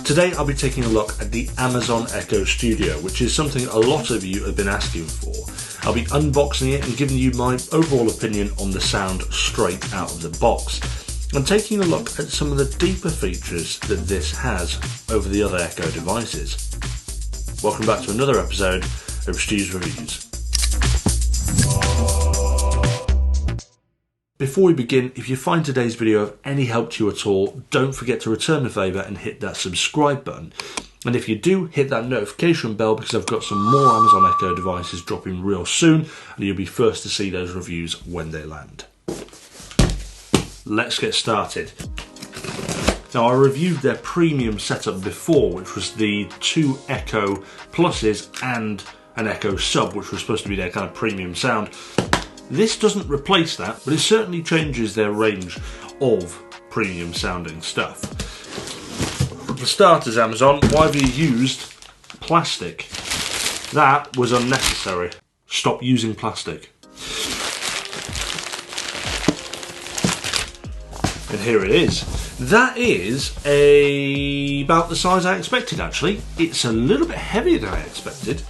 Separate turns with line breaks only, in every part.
Today I'll be taking a look at the Amazon Echo Studio, which is something a lot of you have been asking for. I'll be unboxing it and giving you my overall opinion on the sound straight out of the box, and taking a look at some of the deeper features that this has over the other Echo devices. Welcome back to another episode of Stu's Reviews. Before we begin, if you find today's video of any help to you at all, don't forget to return the favour and hit that subscribe button. And if you do, hit that notification bell, because I've got some more Amazon Echo devices dropping real soon, and you'll be first to see those reviews when they land. Let's get started. Now, I reviewed their premium setup before, which was the two Echo Pluses and an Echo Sub, which was supposed to be their kind of premium sound. This doesn't replace that, but it certainly changes their range of premium sounding stuff. For starters, Amazon, why have you used plastic? That was unnecessary. Stop using plastic. And here it is. That is about the size I expected, actually. It's a little bit heavier than I expected.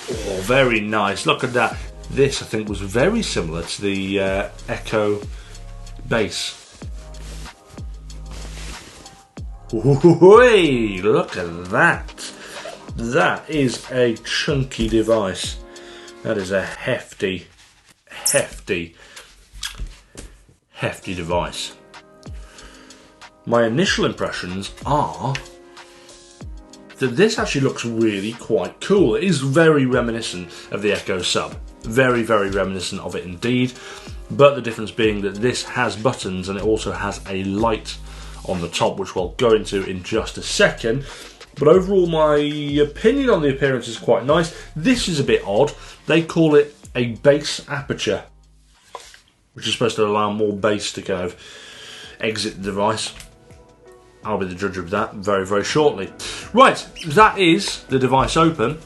Oh, very nice. Look at that. This, I think, was very similar to the Echo bass. Ooh, look at that. That is a chunky device. That is a hefty device. My initial impressions are that this actually looks really quite cool. It is very reminiscent of the Echo Sub. Very, very reminiscent of it indeed. But the difference being that this has buttons and it also has a light on the top, which we'll go into in just a second. But overall, my opinion on the appearance is quite nice. This is a bit odd. They call it a bass aperture, which is supposed to allow more bass to kind of exit the device. I'll be the judge of that very, very shortly. Right, that is the device open.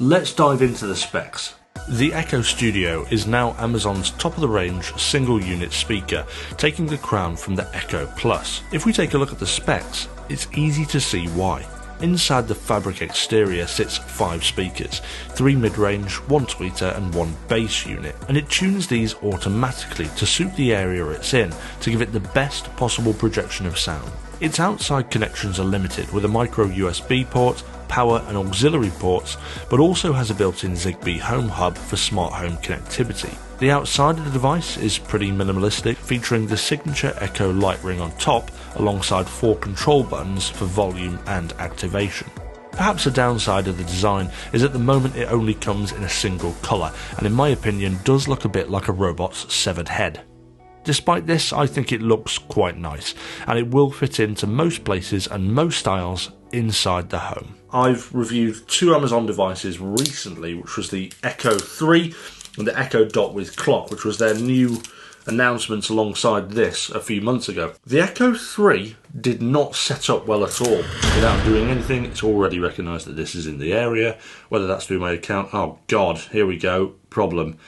Let's dive into the specs. The Echo Studio is now Amazon's top-of-the-range single-unit speaker, taking the crown from the Echo Plus. If we take a look at the specs, it's easy to see why. Inside the fabric exterior sits 5 speakers, 3 mid-range, 1 tweeter and 1 bass unit, and it tunes these automatically to suit the area it's in to give it the best possible projection of sound. Its outside connections are limited, with a micro USB port, power and auxiliary ports, but also has a built-in Zigbee home hub for smart home connectivity. The outside of the device is pretty minimalistic, featuring the signature Echo light ring on top, alongside 4 control buttons for volume and activation. Perhaps a downside of the design is at the moment it only comes in a single colour, and in my opinion does look a bit like a robot's severed head. Despite this, I think it looks quite nice, and it will fit into most places and most styles inside the home. I've reviewed 2 Amazon devices recently, which was the Echo 3 and the Echo Dot with clock, which was their new announcements alongside this a few months ago. The Echo 3 did not set up well at all. Without doing anything, it's already recognised that this is in the area, whether that's through my account. Oh god, here we go, problem.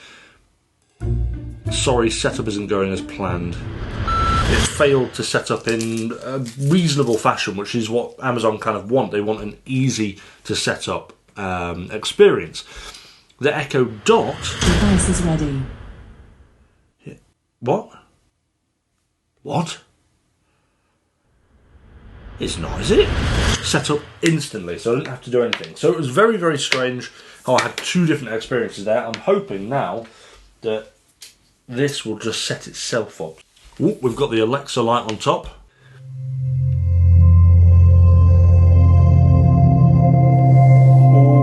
Sorry, setup isn't going as planned. It failed to set up in a reasonable fashion, which is what Amazon kind of want. They want an easy to set up experience. The Echo Dot...
Device is ready.
What? What? It's not, is it? Set up instantly, so I didn't have to do anything. So it was very, very strange how I had 2 different experiences there. I'm hoping now that this will just set itself up. Ooh, we've got the Alexa light on top. Ooh.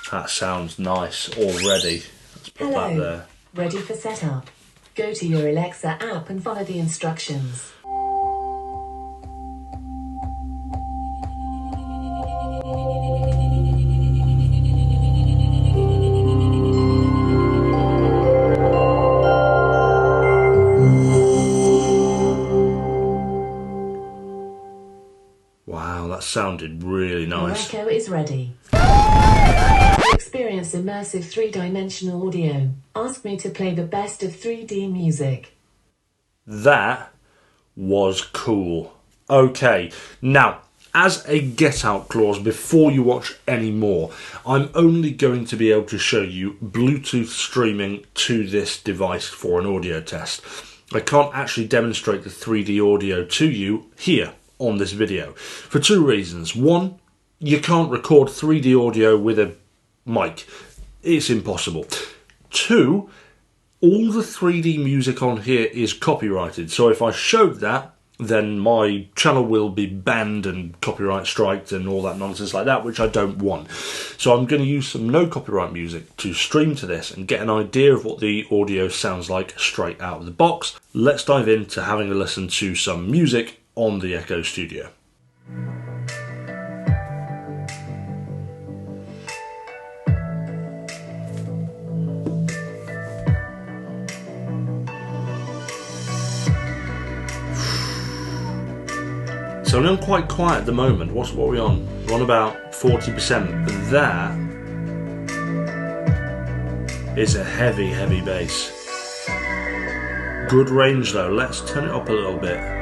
That sounds nice already. Let's put that there.
Ready for setup. Go to your Alexa app and follow the instructions.
Wow, that sounded really nice.
Your Echo is ready. Experience immersive 3-dimensional audio. Ask me to play the best of 3D music.
That was cool. Okay, now, as a get out clause before you watch any more, I'm only going to be able to show you Bluetooth streaming to this device for an audio test. I can't actually demonstrate the 3D audio to you here on this video for two reasons. One, you can't record 3D audio with a mic. It's impossible. Two, all the 3D music on here is copyrighted, so if I showed that, then my channel will be banned and copyright striked and all that nonsense like that, which I don't want. So I'm going to use some no copyright music to stream to this and get an idea of what the audio sounds like straight out of the box. Let's dive into having a listen to some music on the Echo Studio. So I'm quite quiet at the moment. What are we on? We're on about 40%. But that is a heavy, heavy bass. Good range though. Let's turn it up a little bit.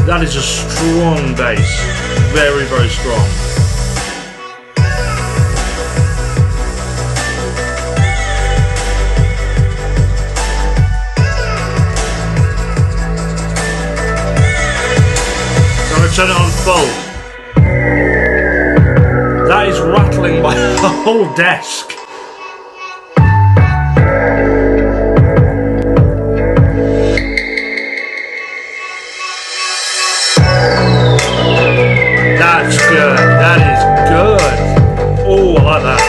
That is a strong bass, very, very strong. So I'm going to turn it on full. That is rattling my whole desk. That's good. That is good. Oh, I like that.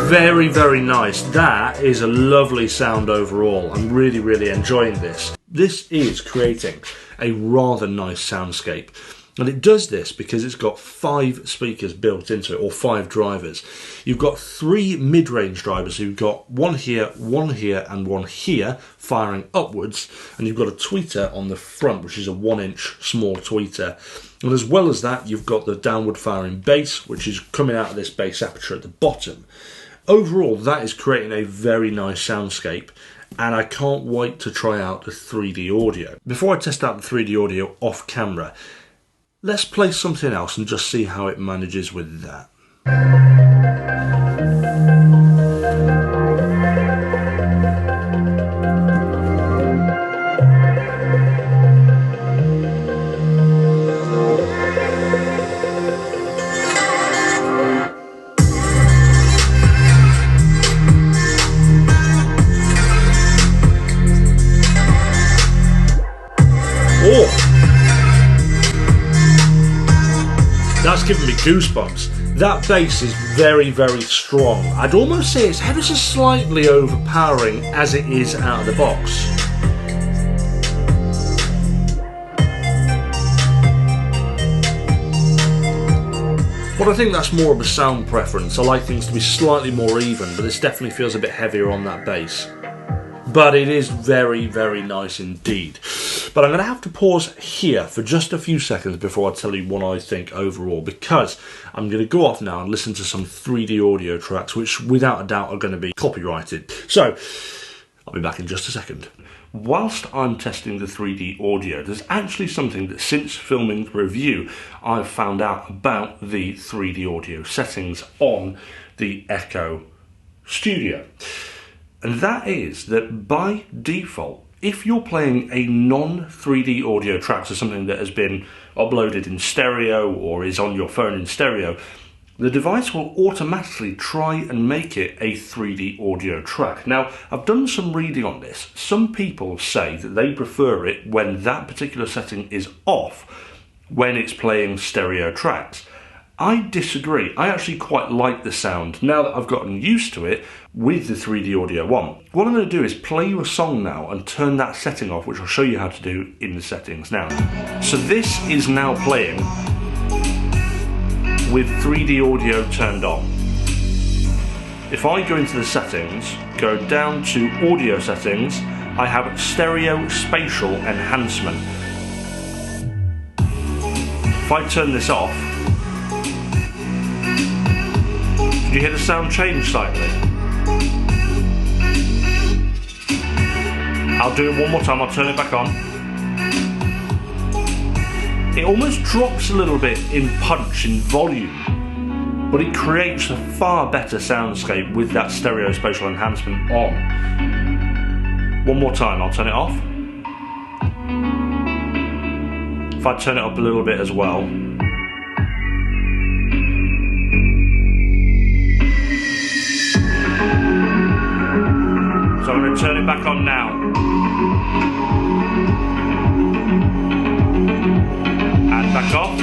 Very, very nice. That is a lovely sound overall. I'm really, really enjoying this. This is creating a rather nice soundscape. And it does this because it's got 5 speakers built into it, or 5 drivers. You've got 3 mid-range drivers. You've got one here, and one here, firing upwards. And you've got a tweeter on the front, which is a 1-inch small tweeter. And as well as that, you've got the downward firing bass, which is coming out of this bass aperture at the bottom. Overall, that is creating a very nice soundscape. And I can't wait to try out the 3D audio. Before I test out the 3D audio off camera, let's play something else and just see how it manages with that. Oh! That's giving me goosebumps. That bass is very, very strong. I'd almost say it's ever so slightly overpowering as it is out of the box. But I think that's more of a sound preference. I like things to be slightly more even, but this definitely feels a bit heavier on that bass. But it is very, very nice indeed. But I'm going to have to pause here for just a few seconds before I tell you what I think overall, because I'm going to go off now and listen to some 3D audio tracks, which without a doubt are going to be copyrighted. So, I'll be back in just a second. Whilst I'm testing the 3D audio, there's actually something that since filming the review, I've found out about the 3D audio settings on the Echo Studio. And that is that by default, if you're playing a non-3D audio track, so something that has been uploaded in stereo or is on your phone in stereo, the device will automatically try and make it a 3D audio track. Now, I've done some reading on this. Some people say that they prefer it when that particular setting is off, when it's playing stereo tracks. I disagree. I actually quite like the sound now that I've gotten used to it with the 3D audio on. What I'm going to do is play you a song now and turn that setting off, which I'll show you how to do in the settings now. So this is now playing with 3D audio turned on. If I go into the settings, go down to audio settings, I have stereo spatial enhancement. If I turn this off, do you hear the sound change slightly? I'll do it one more time, I'll turn it back on. It almost drops a little bit in punch, in volume, but it creates a far better soundscape with that stereo spatial enhancement on. One more time, I'll turn it off. If I turn it up a little bit as well. So I'm going to turn it back on now. And back off.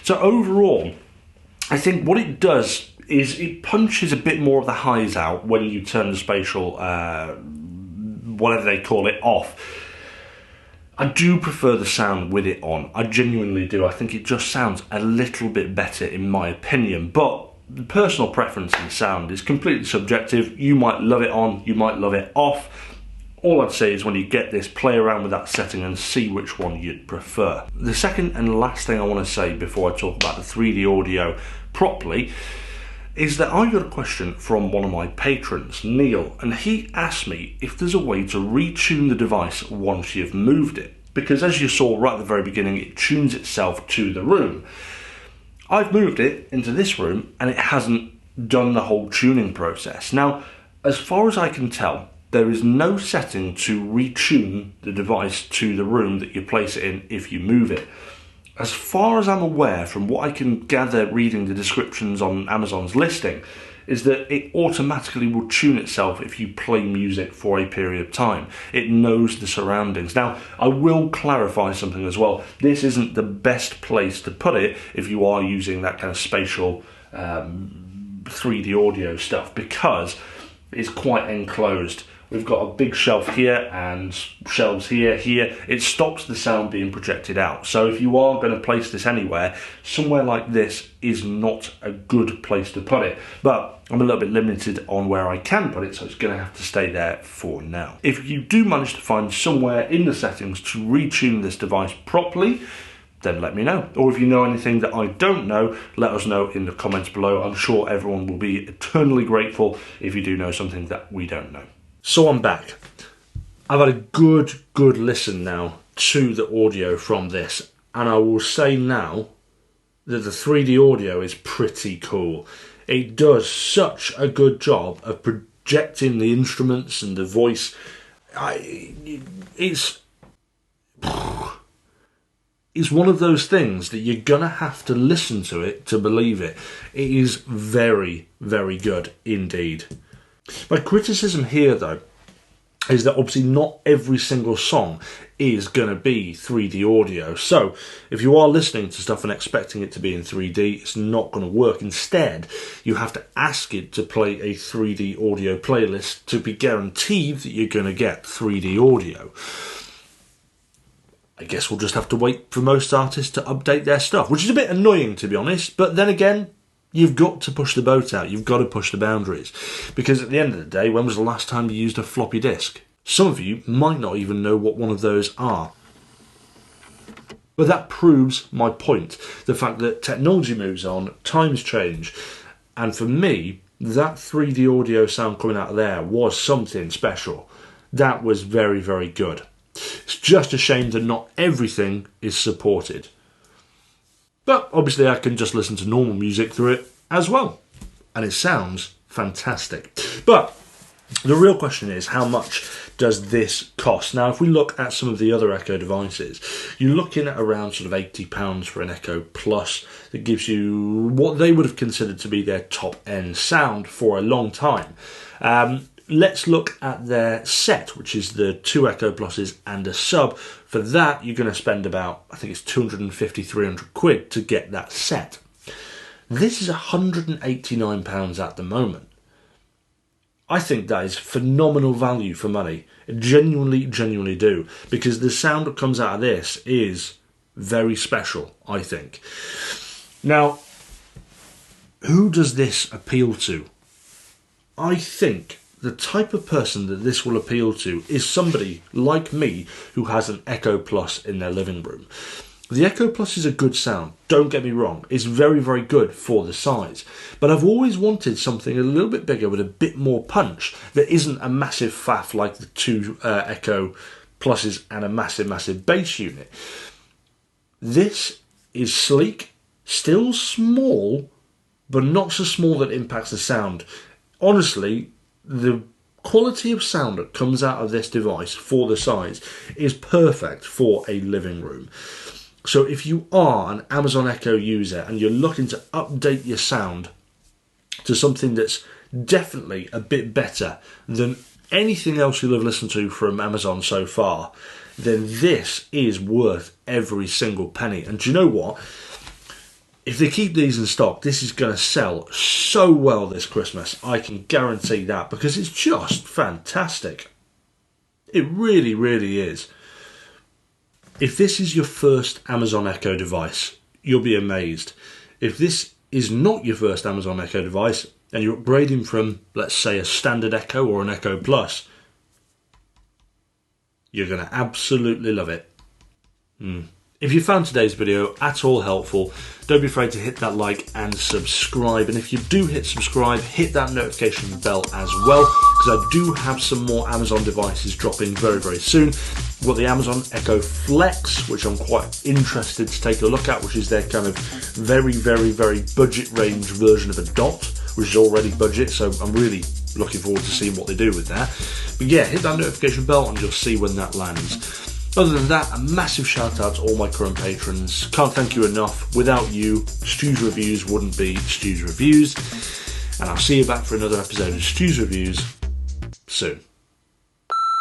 So overall, I think what it does is it punches a bit more of the highs out when you turn the spatial, whatever they call it, off. I do prefer the sound with it on. I genuinely do. I think it just sounds a little bit better in my opinion. But the personal preference in sound is completely subjective. You might love it on, you might love it off. All I'd say is when you get this, play around with that setting and see which one you'd prefer. The second and last thing I want to say before I talk about the 3D audio properly is that I got a question from one of my patrons, Neil, and he asked me if there's a way to retune the device once you've moved it. Because as you saw right at the very beginning, it tunes itself to the room. I've moved it into this room and it hasn't done the whole tuning process. Now, as far as I can tell, there is no setting to retune the device to the room that you place it in if you move it. As far as I'm aware, from what I can gather reading the descriptions on Amazon's listing, is that it automatically will tune itself if you play music for a period of time. It knows the surroundings. Now, I will clarify something as well. This isn't the best place to put it if you are using that kind of spatial 3D audio stuff, because it's quite enclosed. We've got a big shelf here and shelves here. It stops the sound being projected out. So if you are going to place this anywhere, somewhere like this is not a good place to put it. But I'm a little bit limited on where I can put it, so it's going to have to stay there for now. If you do manage to find somewhere in the settings to retune this device properly, then let me know. Or if you know anything that I don't know, let us know in the comments below. I'm sure everyone will be eternally grateful if you do know something that we don't know. So I'm back. I've had a good listen now to the audio from this, and I will say now that the 3D audio is pretty cool. It does such a good job of projecting the instruments and the voice. It's one of those things that you're gonna have to listen to it to believe it. It is very good indeed. My criticism here, though, is that obviously not every single song is going to be 3D audio. So if you are listening to stuff and expecting it to be in 3D, it's not going to work. Instead, you have to ask it to play a 3D audio playlist to be guaranteed that you're going to get 3D audio. I guess we'll just have to wait for most artists to update their stuff, which is a bit annoying, to be honest. But then again, you've got to push the boat out. You've got to push the boundaries. Because at the end of the day, when was the last time you used a floppy disk? Some of you might not even know what one of those are. But that proves my point. The fact that technology moves on, times change. And for me, that 3D audio sound coming out of there was something special. That was very good. It's just a shame that not everything is supported. But obviously I can just listen to normal music through it as well. And it sounds fantastic. But the real question is, how much does this cost? Now, if we look at some of the other Echo devices, you're looking at around sort of £80 for an Echo Plus. That gives you what they would have considered to be their top-end sound for a long time. Let's look at their set, which is the 2 Echo Pluses and a sub. For that, you're going to spend about, I think it's 250, 300 quid to get that set. This is £189 at the moment. I think that is phenomenal value for money. I genuinely do. Because the sound that comes out of this is very special, I think. Now, who does this appeal to? I think the type of person that this will appeal to is somebody like me who has an Echo Plus in their living room. The Echo Plus is a good sound, don't get me wrong. It's very, very good for the size. But I've always wanted something a little bit bigger with a bit more punch that isn't a massive faff like the two Echo Pluses and a massive bass unit. This is sleek, still small, but not so small that it impacts the sound. Honestly, the quality of sound that comes out of this device for the size is perfect for a living room. So if you are an Amazon Echo user and you're looking to update your sound to something that's definitely a bit better than anything else you'll have listened to from Amazon so far, then this is worth every single penny. And do you know what? If they keep these in stock, this is going to sell so well this Christmas. I can guarantee that, because it's just fantastic. It really, really is. If this is your first Amazon Echo device, you'll be amazed. If this is not your first Amazon Echo device, and you're upgrading from, let's say, a standard Echo or an Echo Plus, you're going to absolutely love it. If you found today's video at all helpful, don't be afraid to hit that like and subscribe. And if you do hit subscribe, hit that notification bell as well, because I do have some more Amazon devices dropping very, very soon. We've got the Amazon Echo Flex, which I'm quite interested to take a look at, which is their kind of very, very, very budget range version of a Dot, which is already budget, so I'm really looking forward to seeing what they do with that. But yeah, hit that notification bell and you'll see when that lands. Other than that, a massive shout out to all my current patrons. Can't thank you enough. Without you, Stu's Reviews wouldn't be Stu's Reviews. And I'll see you back for another episode of Stu's Reviews soon.